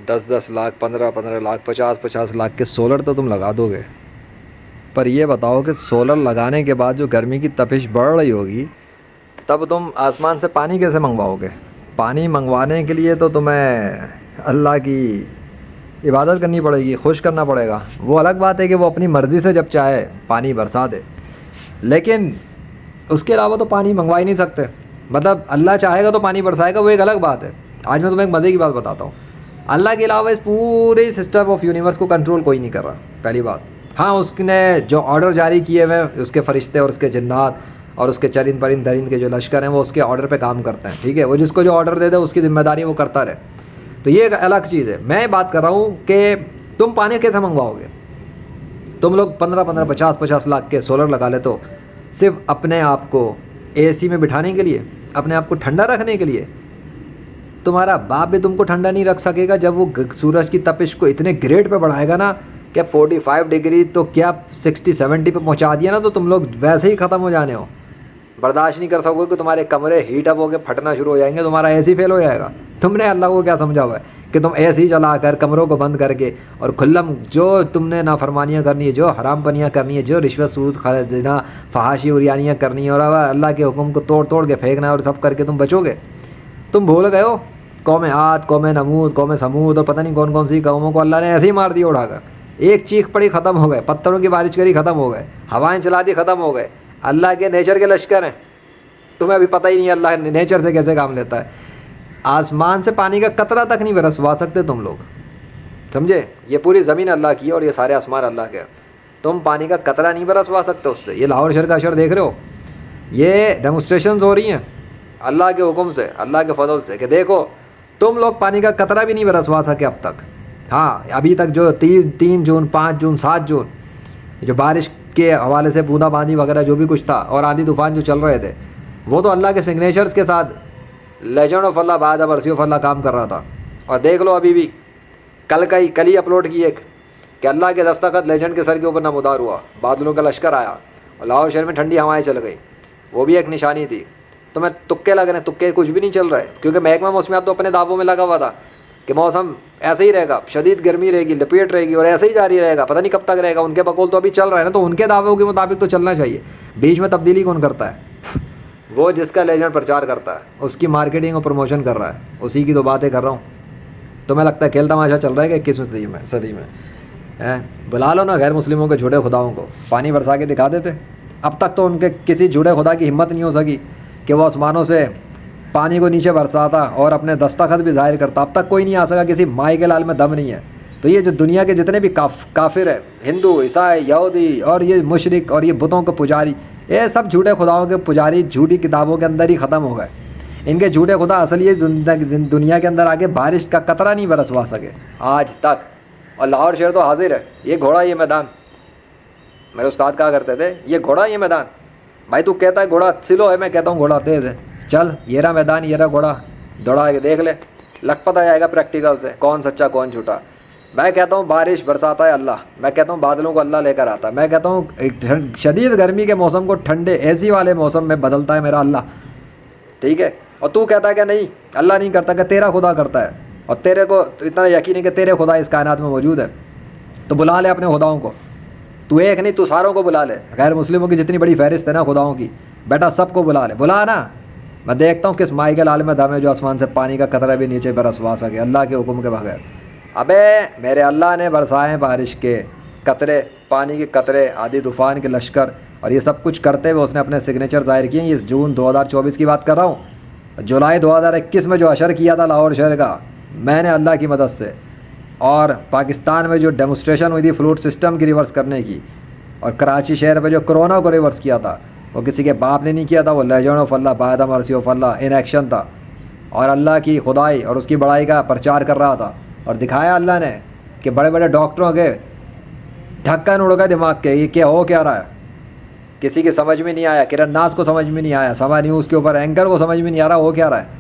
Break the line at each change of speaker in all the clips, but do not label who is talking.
10-10 لاکھ 15-15 لاکھ 50-50 لاکھ کے سولر تو تم لگا دو گے، پر یہ بتاؤ کہ سولر لگانے کے بعد جو گرمی کی تپش بڑھ رہی ہوگی تب تم آسمان سے پانی کیسے منگواؤ گے؟ پانی منگوانے کے لیے تو تمہیں اللہ کی عبادت کرنی پڑے گی، خوش کرنا پڑے گا۔ وہ الگ بات ہے کہ وہ اپنی مرضی سے جب چاہے پانی برسا دے، لیکن اس کے علاوہ تو پانی منگوا ہی نہیں سکتے۔ مطلب اللہ چاہے گا تو پانی برسائے گا، وہ ایک الگ بات ہے۔ آج میں تمہیں ایک مزے کی بات بتاتا ہوں، اللہ کے علاوہ اس پورے سسٹم آف یونیورس کو کنٹرول کوئی نہیں کر رہا، پہلی بات۔ ہاں، اس نے جو آرڈر جاری کیے ہوئے اس کے فرشتے اور اس کے جنات اور اس کے چرند پرند درند کے جو لشکر ہیں وہ اس کے آرڈر پہ کام کرتے ہیں، ٹھیک ہے، وہ جس کو جو آرڈر دے دے اس کی ذمہ داری وہ کرتا رہے، تو یہ ایک الگ چیز ہے۔ میں بات کر رہا ہوں کہ تم پانی کیسے منگواؤ گے؟ تم لوگ 15-15 50-50 لاکھ کے سولر لگا لے تو صرف اپنے آپ کو اے سی میں بٹھانے کے لیے، اپنے آپ کو ٹھنڈا رکھنے کے لیے۔ تمہارا باپ بھی تم کو ٹھنڈا نہیں رکھ سکے گا جب وہ سورج کی تپش کو اتنے گریڈ پہ بڑھائے گا نا کہ 45 ڈگری تو کیا 60-70 پہ پہنچا دیا نا تو تم لوگ ویسے ہی ختم ہو جانے ہو، برداشت نہیں کر سکو گے کہ تمہارے کمرے ہیٹ اپ ہو کے پھٹنا شروع ہو جائیں گے، تمہارا اے سی فیل ہو جائے گا۔ تم نے اللہ کو کیا سمجھا ہوا ہے کہ تم اے سی چلا کر کمروں کو بند کر کے اور کھلم جو تم نے نافرمانیاں کرنی ہے، جو حرام پنیاں کرنی ہے، جو رشوت سود زنا فحاشی عریانیاں کرنی ہے اور اللہ کے حکم کو توڑ توڑ کے پھینکنا ہے اور سب کر کے تم بچو گے؟ تم بھول گئے ہو قوم عاد، قوم نمود، قوم سمود اور پتہ نہیں کون کون سی قوموں کو اللہ نے ایسے ہی مار دیا اڑا کر۔ ایک چیخ پڑی ختم ہو گئے، پتھروں کی بارش کری ختم ہو گئے، ہوائیں چلا دی ختم ہو گئے۔ اللہ کے نیچر کے لشکر ہیں، تمہیں ابھی پتہ ہی نہیں ہے اللہ نیچر سے کیسے کام لیتا ہے۔ آسمان سے پانی کا قطرہ تک نہیں برسوا سکتے تم لوگ، سمجھے؟ یہ پوری زمین اللہ کی ہے اور یہ سارے آسمان اللہ کے ہیں، تم پانی کا قطرہ نہیں برسوا سکتے اس سے۔ یہ لاہور شہر کا اشر دیکھ رہے ہو، یہ ڈیمونسٹریشنز ہو رہی ہیں اللہ کے حکم سے، اللہ کے فضل سے، کہ دیکھو تم لوگ پانی کا قطرہ بھی نہیں برسوا سکے اب تک۔ ہاں، ابھی تک جو 3 جون 5 جون 7 جون جو بارش کے حوالے سے بوندا باندی وغیرہ جو بھی کچھ تھا اور آندھی طوفان جو چل رہے تھے وہ تو اللہ کے سگنیچرز کے ساتھ لیجنڈ آف اللہ بعد مرسی آف اللہ کام کر رہا تھا۔ اور دیکھ لو ابھی بھی کل ہی اپلوڈ کی ایک کہ اللہ کے دستخط لیجنڈ کے سر کے اوپر نمودار ہوا، بادلوں کا لشکر آیا اور لاہور شہر میں ٹھنڈی ہوائیں چل گئی، وہ بھی ایک نشانی تھی۔ تو میں تکے لگ رہے ہیں، تکے کچھ بھی نہیں چل رہے، کیونکہ محکمہ موسمیات تو اپنے دعووں میں لگا ہوا تھا کہ موسم ایسے ہی رہے گا، شدید گرمی رہے گی، لپیٹ رہے گی اور ایسے ہی جاری رہے گا، پتہ نہیں کب تک رہے گا۔ ان کے بقول تو ابھی چل رہا ہے نا، تو ان کے دعووں کے مطابق تو چلنا چاہیے، بیچ میں تبدیلی کون کرتا ہے؟ وہ جس کا لیجنڈ پرچار کرتا ہے، اس کی مارکیٹنگ اور پروموشن کر رہا ہے، اسی کی تو باتیں کر رہا ہوں۔ تمہیں لگتا ہے کھیل تماشا چل رہا ہے کہ 21ویں صدی میں؟ بلا لو نا غیر مسلموں کے جھوٹے خداؤں کو، پانی برسا کے دکھا دیتے۔ اب تک تو ان کے کسی جھوٹے خدا کی ہمت نہیں ہو سکی کہ وہ آسمانوں سے پانی کو نیچے برساتا اور اپنے دستخط بھی ظاہر کرتا، اب تک کوئی نہیں آ سکا، کسی مائی کے لال میں دم نہیں ہے۔ تو یہ جو دنیا کے جتنے بھی کافر ہیں، ہندو، عیسائی، یہودی اور یہ مشرک اور یہ بتوں کے پجاری، یہ سب جھوٹے خداؤں کے پجاری جھوٹی کتابوں کے اندر ہی ختم ہو گئے۔ ان کے جھوٹے خدا اصل یہ دنیا کے اندر آگے بارش کا قطرہ نہیں برسوا سکے آج تک۔ اور لاہور شہر تو حاضر ہے، یہ گھوڑا یہ میدان، میرے استاد کہا کرتے تھے یہ گھوڑا یہ میدان۔ بھائی تو کہتا ہے گھوڑا سلو ہے، میں کہتا ہوں گھوڑا تیز ہے، چل یہ رہا میدان، یہ رہا گھوڑا، دوڑا کے دیکھ لے، لگ پتہ جائے گا پریکٹیکل سے کون سچا کون جھوٹا۔ میں کہتا ہوں بارش برساتا ہے اللہ، میں کہتا ہوں بادلوں کو اللہ لے کر آتا ہے، میں کہتا ہوں شدید گرمی کے موسم کو ٹھنڈے اے سی والے موسم میں بدلتا ہے میرا اللہ، ٹھیک ہے؟ اور تو کہتا ہے کہ نہیں اللہ نہیں کرتا، کہ تیرا خدا کرتا ہے، اور تیرے کو اتنا یقین ہے کہ تیرے خدا اس کائنات میں موجود ہے، تو بلا لے اپنے خداؤں کو، تو ایک نہیں تو ساروں کو بلا لے، غیر مسلموں کی جتنی بڑی فہرست ہے نا خداؤں کی، بیٹا سب کو بلا لے، بلا نا، میں دیکھتا ہوں کس مائی کے لال میں دم ہے جو آسمان سے پانی کا قطرہ بھی نیچے برسوا سکے اللہ کے حکم کے بغیر۔ ابے میرے اللہ نے برسائے بارش کے قطرے، پانی کے قطرے، آدھی طوفان کے لشکر، اور یہ سب کچھ کرتے ہوئے اس نے اپنے سگنیچر ظاہر کیے ہیں۔ اس جون 2024 کی بات کر رہا ہوں، جولائی 2021 میں جو اشر کیا تھا لاہور شہر کا میں نے اللہ کی مدد سے، اور پاکستان میں جو ڈیمونسٹریشن ہوئی تھی فلوٹ سسٹم کی ریورس کرنے کی، اور کراچی شہر میں جو کرونا کو ریورس کیا تھا، وہ کسی کے باپ نے نہیں کیا تھا، وہ legend of Allah by the mercy of Allah in action تھا، اور اللہ کی خدائی اور اس کی بڑائی کا پرچار کر رہا تھا، اور دکھایا اللہ نے کہ بڑے بڑے ڈاکٹروں کے ڈھکن اڑ گئے دماغ کے، یہ کیا ہو کیا رہا ہے، کسی کی سمجھ میں نہیں آیا، کرن ناز کو سمجھ میں نہیں آیا، سما نیوز کے اوپر اینکر کو سمجھ میں نہیں آ رہا ہو کیا رہا ہے۔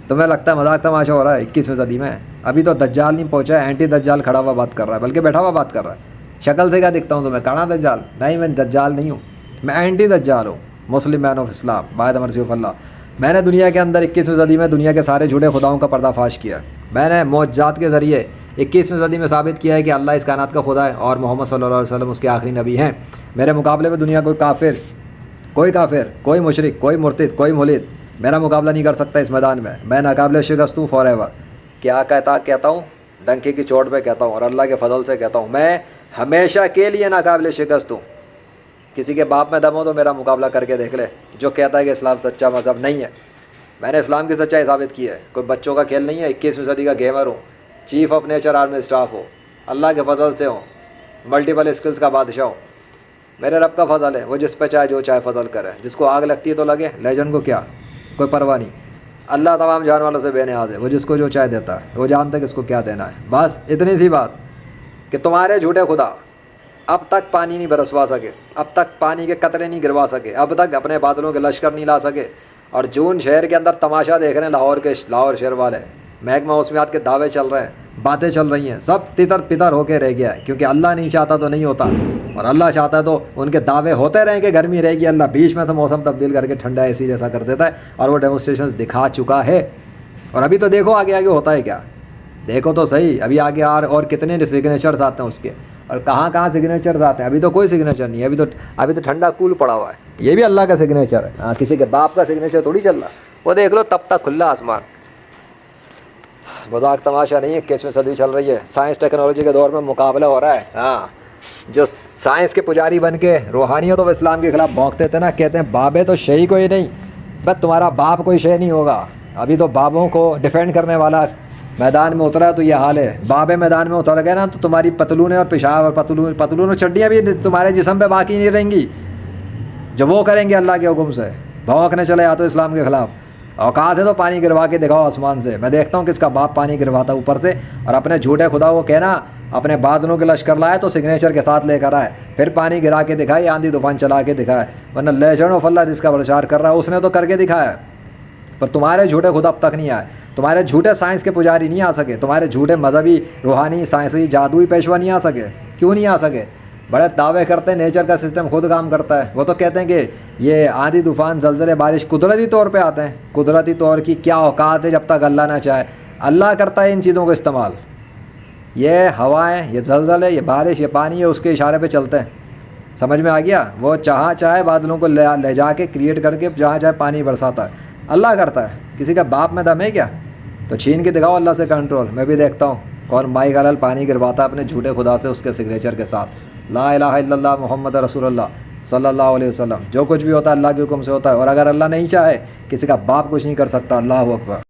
تمہیں لگتا ہے مذاق تماشا ہو رہا ہے 21ویں صدی میں؟ ابھی تو دجال نہیں پہنچا ہے، اینٹی دجال کھڑا ہوا بات کر رہا ہے، بلکہ بیٹھا ہوا بات کر رہا ہے۔ شکل سے کیا دکھتا ہوں تمہیں؟ کڑا دجال؟ نہیں، میں دجال نہیں ہوں، میں اینٹی دجال ہوں، مسلم مین of Islam by the mercy of اللہ۔ میں نے دنیا کے اندر 21ویں صدی میں دنیا کے سارے جھوٹے خداؤں کا پردہ فاش کیا. میں نے معجزات کے ذریعے 21ویں صدی میں ثابت کیا ہے کہ اللہ اس کائنات کا خدا ہے اور محمد صلی اللہ علیہ وسلم اس کے آخری نبی ہیں. میرے مقابلے میں دنیا کوئی کافر, کوئی مشرک, کوئی مرتد, کوئی ملحد میرا مقابلہ نہیں کر سکتا اس میدان میں. میں ناقابل شکست ہوں فار ایور. کیا کہتا ہوں, ڈنکی کی چوٹ پہ کہتا ہوں اور اللہ کے فضل سے کہتا ہوں, میں ہمیشہ کے لیے ناقابل شکست ہوں. کسی کے باپ میں دم ہو تو میرا مقابلہ کر کے دیکھ لے, جو کہتا ہے کہ اسلام سچا مذہب نہیں ہے. میں نے اسلام کی سچائی ثابت کی ہے. کوئی بچوں کا کھیل نہیں ہے. 21ویں صدی کا گیمر ہوں, chief of nature army staff ہو, اللہ کے فضل سے ہوں, ملٹیپل اسکلز کا بادشاہ ہوں. میرے رب کا فضل ہے, وہ جس پہ چاہے جو چاہے فضل کرے. جس کو آگ لگتی ہے تو لگے, لیجنڈ کو کیا, کوئی پرواہ نہیں. اللہ تمام جان والوں سے بے نیاز ہے, وہ جس کو جو چاہے دیتا ہے, وہ جانتا ہے کہ اس کو کیا دینا ہے. بس اتنی سی بات کہ تمہارے جھوٹے خدا اب تک پانی نہیں برسوا سکے, اب تک پانی کے قطرے نہیں گروا سکے, اب تک اپنے بادلوں کے لشکر نہیں لا سکے. اور جون شہر کے اندر تماشا دیکھ رہے ہیں لاہور شہر والے, محکمہ موسمیات کے دعوے چل رہے ہیں, باتیں چل رہی ہیں, سب تتر پتر ہو کے رہ گیا ہے. کیونکہ اللہ نہیں چاہتا تو نہیں ہوتا, اور اللہ چاہتا ہے تو ان کے دعوے ہوتے رہیں کہ گرمی رہے گی. اللہ بیچ میں سے موسم تبدیل کر کے ٹھنڈا اے سی جیسا کر دیتا ہے, اور وہ ڈیمونسٹریشنز دکھا چکا ہے. اور ابھی تو دیکھو آگے آگے ہوتا ہے کیا, دیکھو تو صحیح. ابھی آگے اور کتنے سگنیچرز آتے ہیں اس کے, اور کہاں سگنیچرز آتے ہیں. ابھی تو کوئی سگنیچر نہیں ہے, ابھی تو ٹھنڈا کول پڑا ہوا ہے. یہ بھی اللہ کا سگنیچر ہے. ہاں, کسی کے باپ کا سگنیچر تھوڑی چل رہا. وہ دیکھ لو تب تک کھلا آسمان. مذاق تماشا نہیں ہے. 21ویں صدی چل رہی ہے, سائنس ٹیکنالوجی کے دور میں مقابلہ ہو رہا ہے. ہاں, جو سائنس کے پجاری بن کے روحانی ہو تو وہ اسلام کے خلاف بھونکتے تھے نا, کہتے ہیں بابے تو شے ہی کوئی نہیں. بس تمہارا باپ کوئی شے نہیں ہوگا. ابھی تو بابوں کو ڈیفینڈ کرنے والا میدان میں اترا ہے تو یہ حال ہے. بابے میدان میں اتر گئے نا تو تمہاری پتلونیں اور پیشاب اور پتلون اور چڈیاں بھی تمہارے جسم پہ باقی نہیں رہیں گی. جو وہ کریں گے اللہ کے حکم سے, بھونکنے چلے یا تو اسلام کے خلاف. اوقات ہے تو پانی گروا کے دکھاؤ آسمان سے, میں دیکھتا ہوں کس کا باپ پانی گرواتا اوپر سے. اور اپنے جھوٹے خدا کو کہنا اپنے بادلوں کے لشکر لائے تو سگنیچر کے ساتھ لے کر آئے, پھر پانی گرا کے دکھائے, آندھی طوفان چلا کے دکھائے. ورنہ لیجنڈ آف اللہ جس کا پرچار کر رہا ہے اس نے تو کر کے دکھایا. پر تمہارے جھوٹے خدا اب تک نہیں آئے. تمہارے جھوٹے سائنس کے پجاری نہیں آ سکے. تمہارے جھوٹے مذہبی روحانی سائنسی جادوئی پیشوا نہیں آ سکے. کیوں نہیں آ سکے؟ بڑے دعوے کرتے ہیں نیچر کا سسٹم خود کام کرتا ہے. وہ تو کہتے ہیں کہ یہ آندھی طوفان زلزلے بارش قدرتی طور پہ آتے ہیں. قدرتی طور کی کیا اوقات ہے جب تک اللہ نہ چاہے. اللہ کرتا ہے ان چیزوں کو استعمال. یہ ہوائیں, یہ زلزلے, یہ بارش, یہ پانی, یہ اس کے اشارے پہ چلتے ہیں. سمجھ میں آ گیا؟ وہ جہاں چاہے بادلوں کو لے جا کے کریٹ کر کے جہاں چاہے پانی برساتا ہے. اللہ کرتا ہے. کسی کا باپ میں دم ہے کیا؟ تو چھین کے دکھاؤ اللہ سے کنٹرول. میں بھی دیکھتا ہوں کون مائی گلال پانی گرواتا ہے اپنے جھوٹے خدا سے اس کے سگنیچر کے ساتھ. لا الہ الا اللہ محمد رسول اللہ صلی اللہ علیہ وسلم. جو کچھ بھی ہوتا ہے اللہ کے حکم سے ہوتا ہے, اور اگر اللہ نہیں چاہے کسی کا باپ کچھ نہیں کر سکتا. اللہ اکبر.